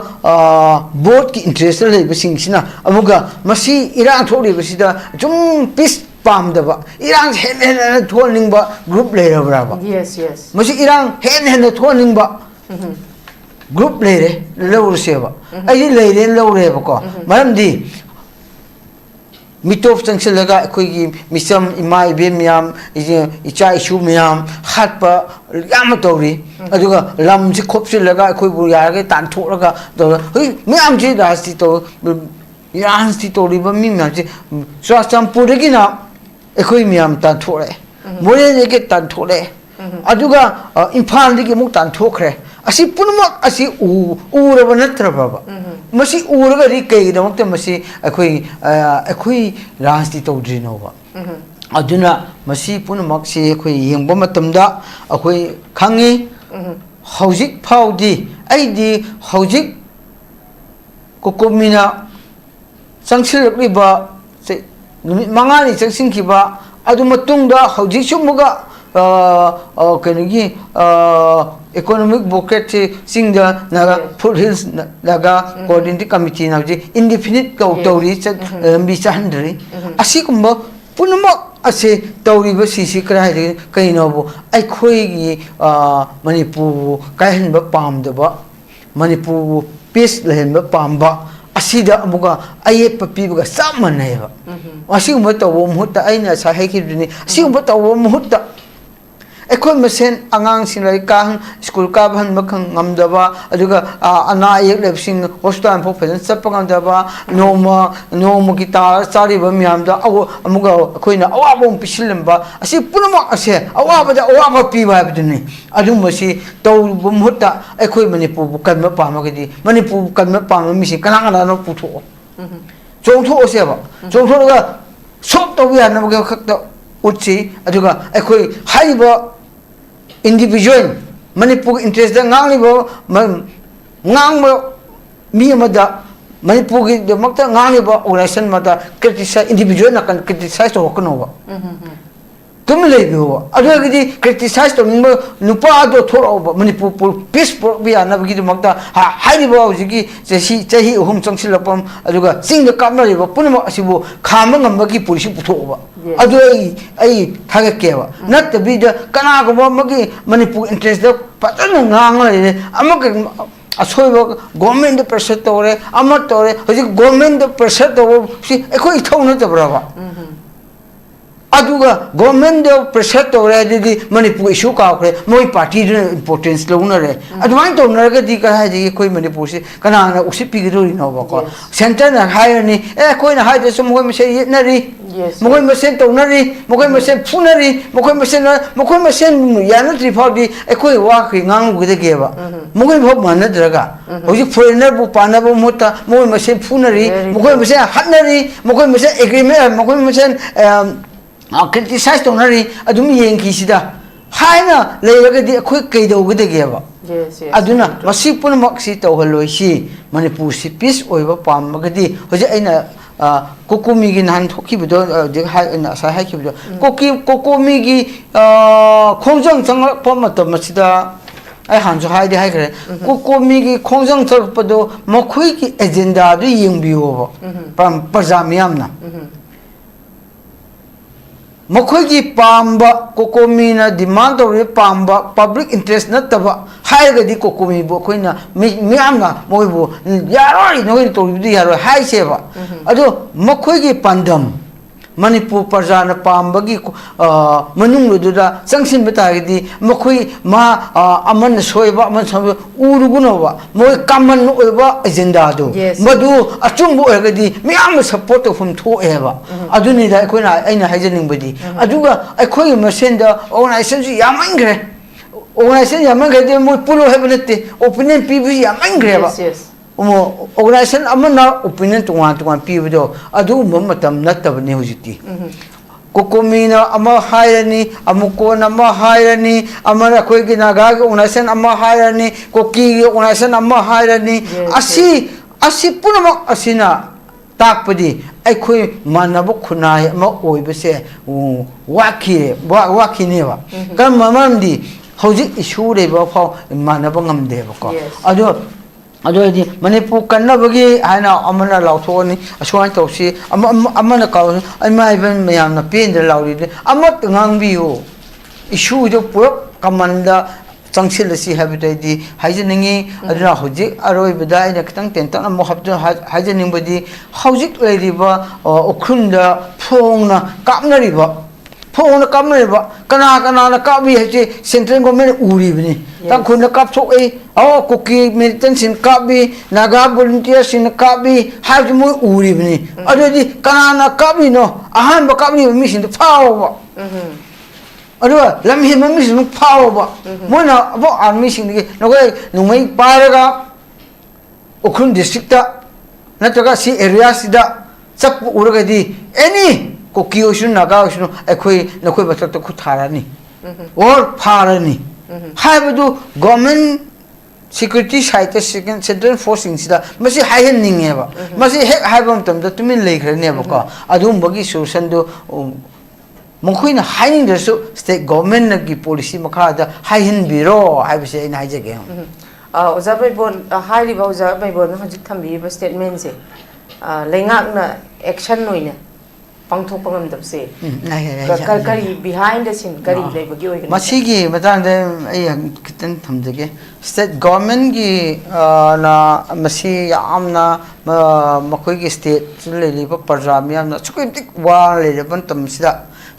board ki interest le basingsina amuga masi irang thori basida jum peace pamdaba irang hen thoningba group leirabra yes masi irang hen thoningba group leire lawrseba ai leire lawreba ko maramdi mitof changsilaga khoi misam imai be miam icha issue miam hatpa yam tori aduga lam si khopsilaga khoi bu yarage tan thoraga to hoi miam ji rasti to yansti tori ba mi miam ji swastampur gi na khoi miam tan thore moye ge tan thore aduga imphal gi muk tan thokre asi punmak asi uraba natra baba masi uraga ri kai damakta masi akhoi rasti tawdrino ba aduna masi punmak se akhoi yengba matamda akhoi khangi hojik phaudi aidi hojik kokomina changsilakriba se numit mangani changsingkiba adu matungda hojik sumuga kanagi economic bureaucracy singda naga foothills naga coordinating committee naji indefinite tawri lambi chahandri asikumba punama ase tawri ba sisi krai kaino bo ai khoi gi manipur kaihan ba pamdaba manipur peace lehen ba pamba asida amuga ayet papiba samanaiba asigumba tawo muhutta aina sa haikiduni asigumba tawo muhutta ekhoi mesen angang sinai kang school ka ban makhang ngamdaba aduga ana yek lepsing hospital pho phejan chappa ngamdaba noma kita sari ba miamda aw amuga khoina awabom pisilamba asi punama ase awabada awaba piba biduni adum masi taw bumhutta ekhoi manipur kalma pamagidi manipur kalma pam misi kananga no putho chongtho oseba chongtho ga sop to ya na ga khakta utsi aduga ekhoi haiba individual manipur interest da nganglibo ngangbo mi amada manipur gi damakta nganglibo organization mata criticize individual na kan criticize to kono ba तुम ले भी हो अदुगदी criticise तो नुपा दो थोरो Manipur piece भी आना बगी मक्ता हाइरिबो हौजिकी चही अहुम चंगसिलपम अदुगा सिंग कामरिबो पुनम असिबो खाम ngambagi पुलिस पुथोबा अदु आई थागकेबा नतबिदा कनागबो मगी मणिपुर इंटरेस्ट द पतन ngang ले अमक असोइबो गवर्नमेंट प्रेशर तोरे अमर तोरे हजि गवर्नमेंट प्रेशर तो सी एखोइ थौना तबराबा अदुगा गवर्नमेंट प्रेशर तौरे दी मणिपुर इशू काखरे मोई पार्टी इंपोर्टेंस लौनरे अदुमाइन तौनरगदी का हाइदि कोई मणिपुर से कनाना उसी पिगदोरी नोबको सेंटर ना हायरनी ए कोई ना हाइदे सो मोई मसे येनरी मोई मसे तौनरी मोई मसे फुनरी मोई मसे यानत्री फाउदी ए कोई वाखि ngangude geba मोई भो मानद्रगा होजि फॉरेनर बु पानाबो मोता मोई मसे फुनरी मोई मसे हटनरी मोई मसे एग्रीमेंट मोई मसे क्रिटिसाइज तौनरी अदुम येंखिसिदा हाइना लेरगदी अखोय कैदौगदगेबा अदुना मसी पुनमक्सी तौहलोइसी मणिपुर सि पीस ओइबा पामगदी होजे अइना कोकोमीगी नान थोखिबदो जे हाइना सा हाइखिबदो कोकोमीगी खोंजंग चंगलप मतमसिदा ai hanjo haide haikre kokomi khongjang thakpado makhoi ki agenda du yengbiyo pam pajamiyamna makhoi ki pamba kokomi na demand ore pamba public interest na taba hairga di kokomi bo khoina miyamna moibo yaroi noi to di yaroi hai seba ado makhoi ki pandam Manipur Parjana Pambagi Manunguda, Sanction Betagdi, Makui, Ma Aman Soiba, Urugunova, Moi Kaman Ova Agenda, Madu, Achumbu Egadi, Miam support from two eva. Aduni da Quina, Aina Hazening Body. Aduga, I call you Masenda, or I send you Yamangre. Or I send Yamanga, more Pulu Heavenly, opening people Yamangre. Organization amana opinion to one people adu mamatam natabani hujiti kokomina ama hairani amukona ama hairani amara koigi naga organization ama hairani koki organization ama hairani asi punamak asina takpadi aikoi manabu khunai ama oibase waki neba kam mamamdi hojik issue leba phau manabu ngamdeba ko adu अदोदी Manipur कन्नबगी हाना अमना लाउथोनी असवान तौसी अमना काउ अमाइबन मयामना पेंद लाउरी अमत ngangbio issue जो पुर कमंदा चंगसिलसी हैबिटैदी हाइजनिंगी अदना होजिक अरोइबदा इन खतंग टेंटन अमो हबद हाइजनिंगबदी होजिक लेरिबा ओखुंदा फोंगना कापनरिबा फोंगना कापनरिबा कना काबी है सेंट्रल गवर्नमेंट उरीबनी तंखुना कापथोए कुकी मिलिटेंट सिन काबी नागा वॉलंटियर सिन काबी हाज मु उरीबनी अदोदी कनाना काबी नो अहान बा काबी मी सिन फाओबा अदो लमहि ममी सिन फाओबा मोना अबो आर्मी सिन गे नगै नुमै पारगा उखुन डिस्ट्रिक्ट नतगा सी एरिया सिदा चप उरगदी any cookie Osun Naga Osun एखोई नखोई बतक खुथारानी और फारानी हाइबदु government security side second central forcing sida masi haihen ningeba masi hek haibam tam da tumin leikhre ba ko adum bagi solution do mokhuina haining der so state government ki policy makha da haihen biro haibse ina haijege ozabai bon hairi ba ozabai bon hojik thambi ba statement se lengak na action noina pangthok pangam dabse kari behind the scene kari lebagi oigna masigi matang de ai kitan thamjege state government gi na masi amna makoi gi state leliba parjamiam na chukoi tik wa leleban tamsida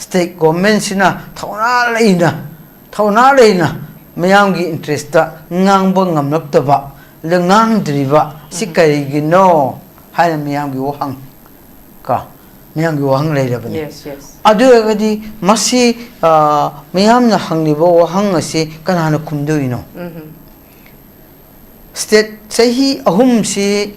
state government sina thauna leina mayam gi interest ta ngangba ngamnaptaba lengang driba sikari gi no haina mayam gi wahang ka Miyam gi wahang leirabani. Yes. Adu agadi masi miyam na hanglibo wahang asi kanana kumduino. State sahi ahum si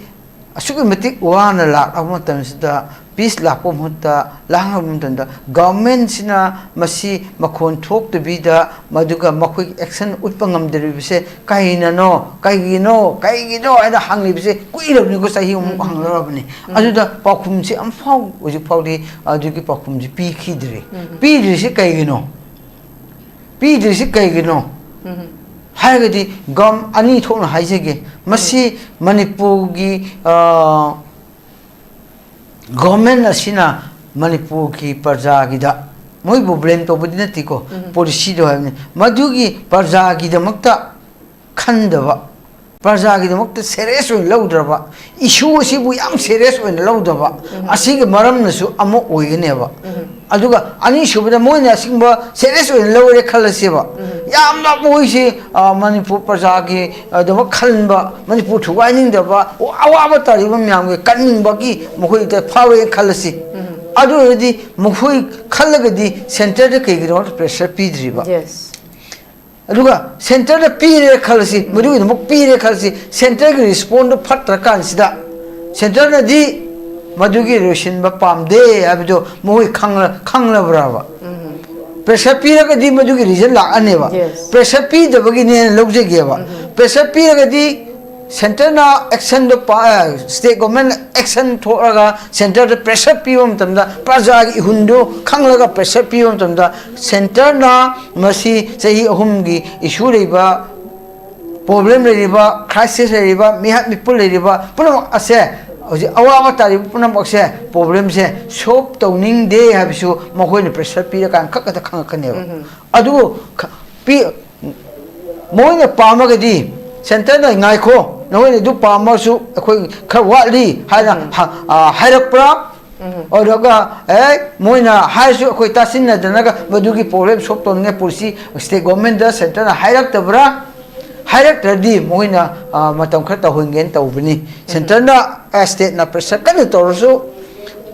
asuki matik wana lak amatam sida peace lakpo mutta lang mutanda government sina masi makhon thok to bida maduga makhoi action utpangam deri bise kaina no kaigino ada hangli bise kuiro ni ko sahi hangrabni ajuda pakhum si am phau uji phawdi ajugi pakhum ji pi khidri pi dri si kaigino 하여간디 검 아니 통을 하이제게 마시 마니푸기 government असिना मणिपुर की प्रजा गिदा मोई problem तो बुद्धि नती को policy दो है मधुगी प्रजा की दमकता खंडवा प्रजा की दमकता सीरियस होने लौटरवा इशू असी बु याम सीरियस होने लौटरवा असी के मरम नसु अमो ओइगनेवा अदुगा अनी शुबदा मोइने असिंबा सीरियस होने लौरे खलसेवा यामना बोइसे मणिपुर प्रजा की दमक खलबा मणिपुर थुवाइनिंदबा अवाबा तारिबा म्यामगे कन्निंबगी मखोइ ते फावे खलसी अदुरदि मखोइ खलगदि सेंटर दे केगिरो प्रेशर पीद्रिबा yes अदुगा सेंटर दे पीरे खलसी मदुगि दमक पीरे खलसी सेंटर की रिस्पोंड फट्र कानसिदा सेंटर नदि मदुगि रोशिनबा पामदे अबदो मोइ खंगलबराबा प्रेशर पीरगदि मदुगि रीजन लाअनेबा प्रेशर पीदबगि ने लौजेगेबा प्रेशर पीरगदि सेंटर ना एक्शन दो स्टेट गवर्नमेंट एक्शन थोरगा सेंटर दे प्रेशर पीवम तमदा प्रजा की हुंदो खंगलगा प्रेशर पीवम तमदा सेंटर ना मसी सही अहुमगी इशू लेबा प्रॉब्लम लेबा क्राइसिस लेबा मिहा मिपुल लेबा पुनम असे अवाबा तारिब पुनम असे प्रॉब्लम से सोप तौनिंग दे हाबिसु मखोइने प्रेशर पीरा कान खकता खंगकनेबा अदु पी मोइने पामगदि सेंटर ना ngaiko नोइने दु पामसु अखोइ खर वाली हाना हाइरकप्रा औरगा मोइना हाइसु अखोइ तासिन दनगा मदुगी प्रॉब्लम सोप तौनिंग पुलिसी स्टेट गवर्नमेंट दा सेंटर ना हाइरकतबरा हाइरक्टरदी मोइना मतम खर तहोइंगेन तौबनी सेंटर ना स्टेट ना प्रेशर कन तौरसु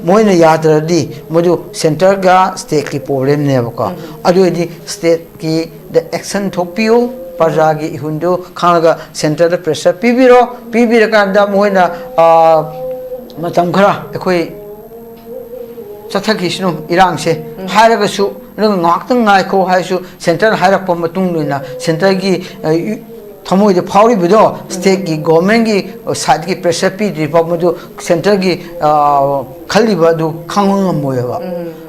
मोइना यादरदी मदु सेंटर गा स्टेट की प्रॉब्लम नेबको अदुदी स्टेट की द एक्शन थोपियो प्रजा की हुंदो खानगा सेंटर द प्रेशर पीबिरो कांदा मोइना मतम खरा अखोइ चथखिसनु इरांग से हाइरगसु नंग ngakhtang ngai ko haisu center hairak pom tung luina center gi थमोइ दे फाउरी बिदो स्टेट की गवर्नमेंट की साइड की प्रेशर पी रिपोर्ट मदु सेंटर की खलिबा दु खांगंग मोयबा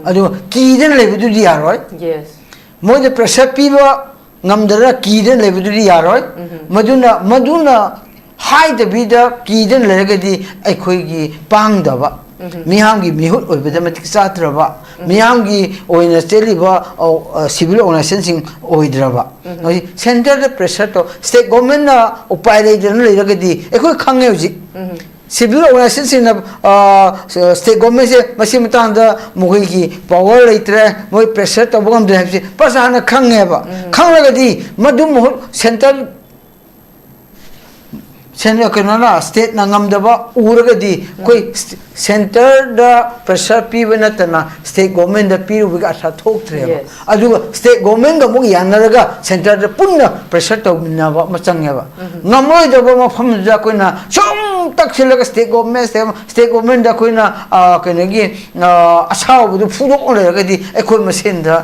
अदु कीदन लेबदु दि यारोय yes मोइ दे प्रेशर पीबा ngamdara कीदन लेबदु दि यारोय मदुना हाई द बिदा कीदन लेगदि अखोइ की पांगदबा मिहामगी मिहुत ओइबदा मतिक सात्रबा मियामगी ओइना चेलिबा सिविल ऑर्गेनाइजेशन सिंग ओइद्रबा सेंटर द प्रेशर तो स्टेट गवर्नमेंट ना उपाय लेदन लेरगदि एखोइ खांगे हुजि सिविल ऑर्गेनाइजेशन सिंग स्टेट गवर्नमेंट से मसी मतांग मोहि की पावर लेत्रे मोइ प्रेशर तो बगम दे हबि पसाना खांगेबा खांगलगदि मदु मोह सेंटर सेंटर कनना स्टेट नंगमदबा उरगदि कोई सेंटर द प्रेशर पीबे नतना स्टेट गवर्नमेंट द पीरुबि आशा थोक्थ्रेबा अदु स्टेट गवर्नमेंट ग मुग यानरगा सेंटर द पुन्ना प्रेशर तौमिनाबा मचंगेबा ngамойदबा मफम जा कोइना सोम तकसिलगा स्टेट गवर्नमेंट द कोइना कनेगी असावदु फुदोक लेरगदि एखोइ मसेंदा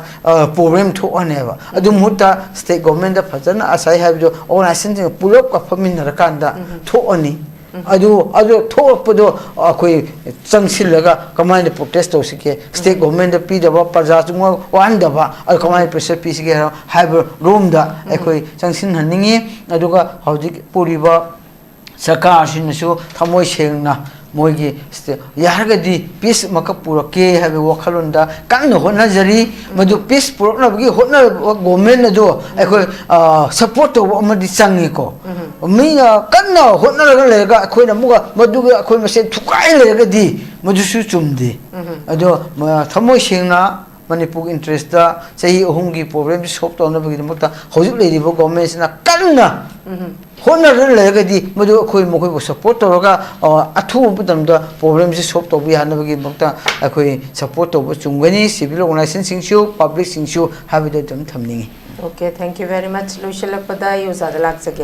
प्रॉब्लम थोअनेबा अदु मुता स्टेट गवर्नमेंट द फजना असाइ हाबिदो ऑर्गेनाइजेशन सिंग पुलप का फमिनरकांदा थोअनी अदु थोपदो अखोइ चंगसिलगा कमाइन प्रोटेस्ट तोसिके स्टेट गवर्नमेंट पीदबा प्रजा जुंग वानदबा अ कमाइन प्रेशर पीसिगे हाइब रूमदा अखोइ चंगसिन हनिंगी अदुगा हौजिक पुरिबा सरकार सिनसु थमोइ सेंगना मोइगी यारगदि पीस मका पुरके हाबे वखलोंदा कन्न होनजरी मदु पीस पुरकनबगी होना गवर्नमेंट दो अखोइ सपोर्ट तो अमदि चंगीको मीना कन्न होनरगा लेगा अखोइना मुगा मदुगा अखोइ मसे थुकाइ लेगदि मदुसु चुमदि अदो थमोइ सेंगना मणिपुर इंटरेस्ट सही अहुमगी प्रॉब्लम सॉल्व तौनबगीदमक्ता हौजिक लेरिबो गवर्नमेंट कन्ना होनर लेगदि मदु अखोइ मखोइबो सपोर्ट तौरगा अथु बदमदा प्रॉब्लम से सॉल्व तौबि हानबगीदमक्ता अखोइ सपोर्ट तौबो चुंगनी सिविल ऑर्गेनाइजेशन सिंगसु पब्लिक सिंगसु हाबिदो थमनिंगी okay thank you very much luishalakpada yuza dalak sake